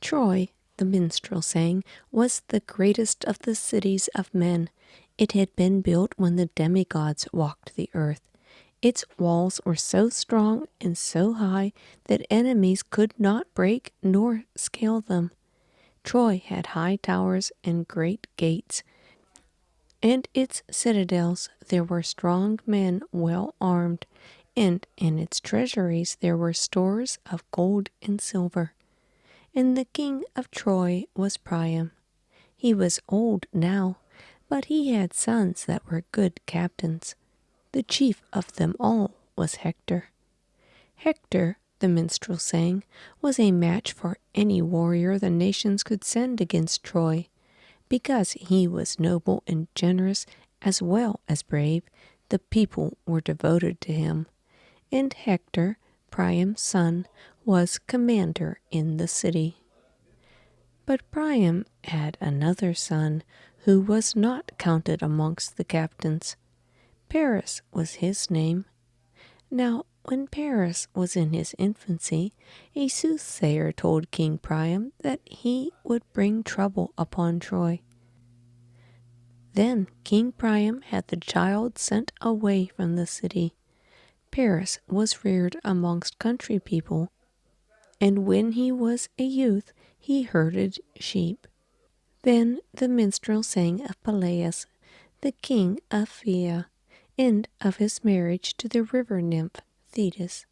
Troy, the minstrel sang, was the greatest of the cities of men. It had been built when the demigods walked the earth. Its walls were so strong and so high that enemies could not break nor scale them. Troy had high towers and great gates, and its citadels there were strong men well armed, and in its treasuries there were stores of gold and silver. And the king of Troy was Priam. He was old now, but he had sons that were good captains. The chief of them all was Hector. Hector, the minstrel sang, was a match for any warrior the nations could send against Troy. Because he was noble and generous as well as brave, the people were devoted to him. And Hector, Priam's son, was commander in the city. But Priam had another son who was not counted amongst the captains. Paris was his name. Now, when Paris was in his infancy, a soothsayer told King Priam that he would bring trouble upon Troy. Then King Priam had the child sent away from the city. Paris was reared amongst country people, and when he was a youth he herded sheep. Then the minstrel sang of Peleus, the king of Phthia, and of his marriage to the river nymph Thetis.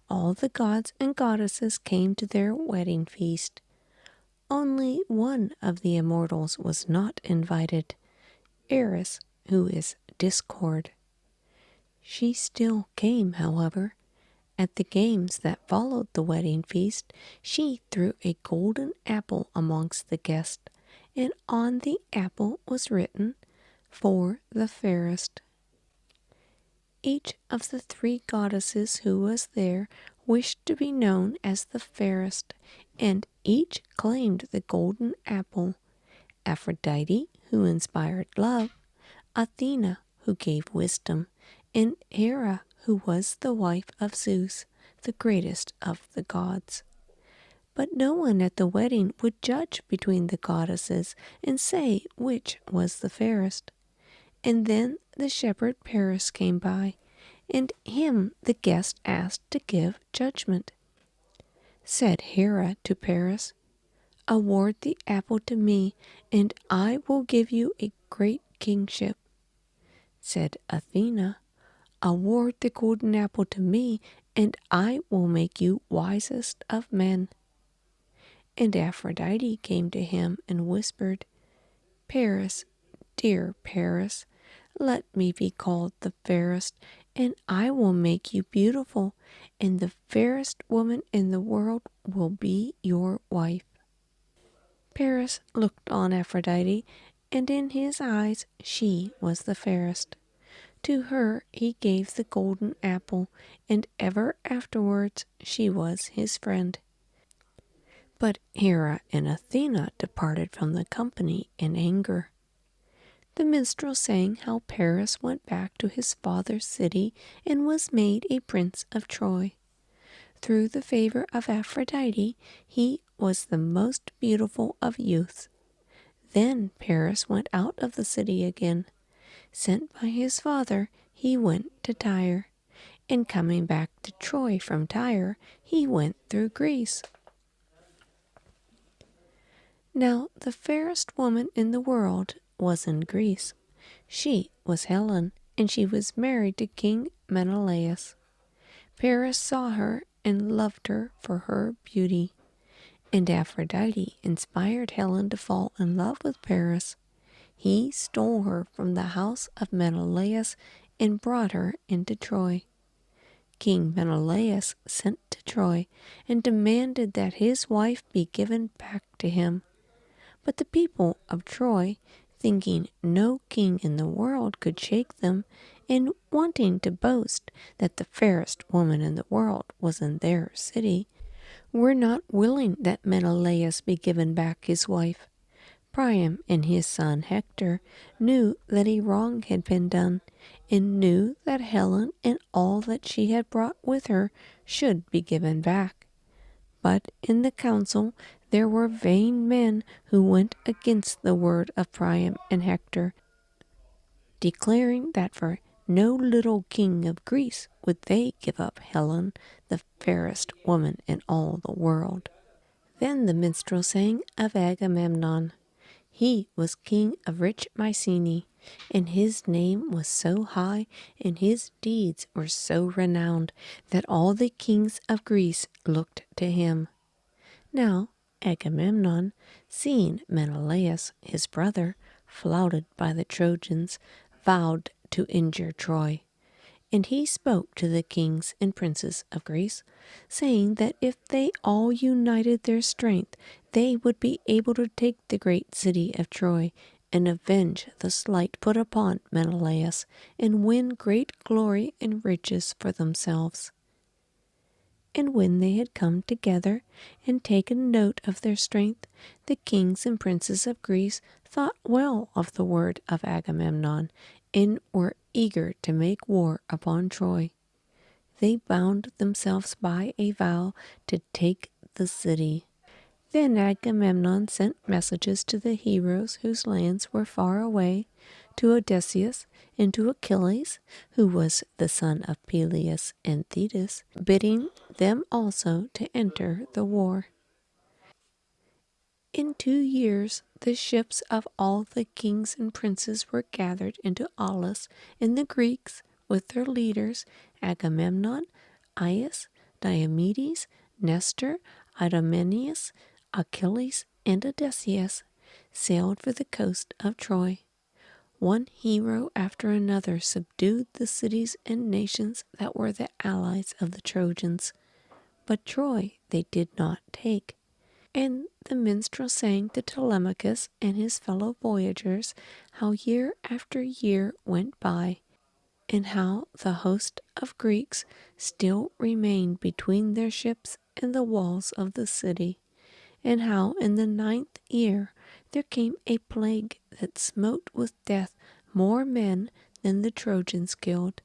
All the gods and goddesses came to their wedding feast. Only one of the immortals was not invited, Eris, who is Discord. She still came, however. At the games that followed the wedding feast, she threw a golden apple amongst the guests, and on the apple was written, "For the fairest." Each of the three goddesses who was there wished to be known as the fairest, and each claimed the golden apple. Aphrodite, who inspired love, Athena, who gave wisdom, and Hera, who was the wife of Zeus, the greatest of the gods. But no one at the wedding would judge between the goddesses and say which was the fairest. And then the shepherd Paris came by, and him the guest asked to give judgment. Said Hera to Paris, "Award the apple to me, and I will give you a great kingship." Said Athena, "Award the golden apple to me, and I will make you wisest of men." And Aphrodite came to him and whispered, "Paris, dear Paris, let me be called the fairest, and I will make you beautiful, and the fairest woman in the world will be your wife." Paris looked on Aphrodite, and in his eyes she was the fairest. To her he gave the golden apple, and ever afterwards she was his friend. But Hera and Athena departed from the company in anger. The minstrel sang how Paris went back to his father's city and was made a prince of Troy. Through the favor of Aphrodite, he was the most beautiful of youths. Then Paris went out of the city again. Sent by his father, he went to Tyre, and coming back to Troy from Tyre, he went through Greece. Now the fairest woman in the world was in Greece. She was Helen, and she was married to King Menelaus. Paris saw her and loved her for her beauty, and Aphrodite inspired Helen to fall in love with Paris. He stole her from the house of Menelaus and brought her into Troy. King Menelaus sent to Troy and demanded that his wife be given back to him. But the people of Troy, thinking no king in the world could shake them, and wanting to boast that the fairest woman in the world was in their city, were not willing that Menelaus be given back his wife. Priam and his son Hector knew that a wrong had been done, and knew that Helen and all that she had brought with her should be given back. But in the council there were vain men who went against the word of Priam and Hector, declaring that for no little king of Greece would they give up Helen, the fairest woman in all the world. Then the minstrel sang of Agamemnon. He was king of rich Mycenae, and his name was so high and his deeds were so renowned that all the kings of Greece looked to him. Now Agamemnon, seeing Menelaus, his brother, flouted by the Trojans, vowed to injure Troy. And he spoke to the kings and princes of Greece, saying that if they all united their strength, they would be able to take the great city of Troy and avenge the slight put upon Menelaus and win great glory and riches for themselves. And when they had come together and taken note of their strength, the kings and princes of Greece thought well of the word of Agamemnon, and were eager to make war upon Troy. They bound themselves by a vow to take the city. Then Agamemnon sent messages to the heroes whose lands were far away, to Odysseus and to Achilles, who was the son of Peleus and Thetis, bidding them also to enter the war. In 2 years the ships of all the kings and princes were gathered into Aulis, and the Greeks, with their leaders, Agamemnon, Aias, Diomedes, Nestor, Idomeneus, Achilles, and Odysseus, sailed for the coast of Troy. One hero after another subdued the cities and nations that were the allies of the Trojans, but Troy they did not take. And the minstrel sang to Telemachus and his fellow voyagers how year after year went by, and how the host of Greeks still remained between their ships and the walls of the city, and how in the 9th year there came a plague that smote with death more men than the Trojans killed.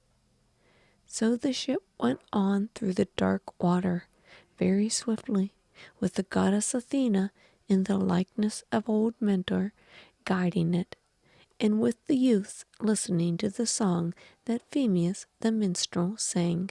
So the ship went on through the dark water very swiftly, with the goddess Athena in the likeness of old Mentor guiding it, and with the youths listening to the song that Phemius the minstrel sang.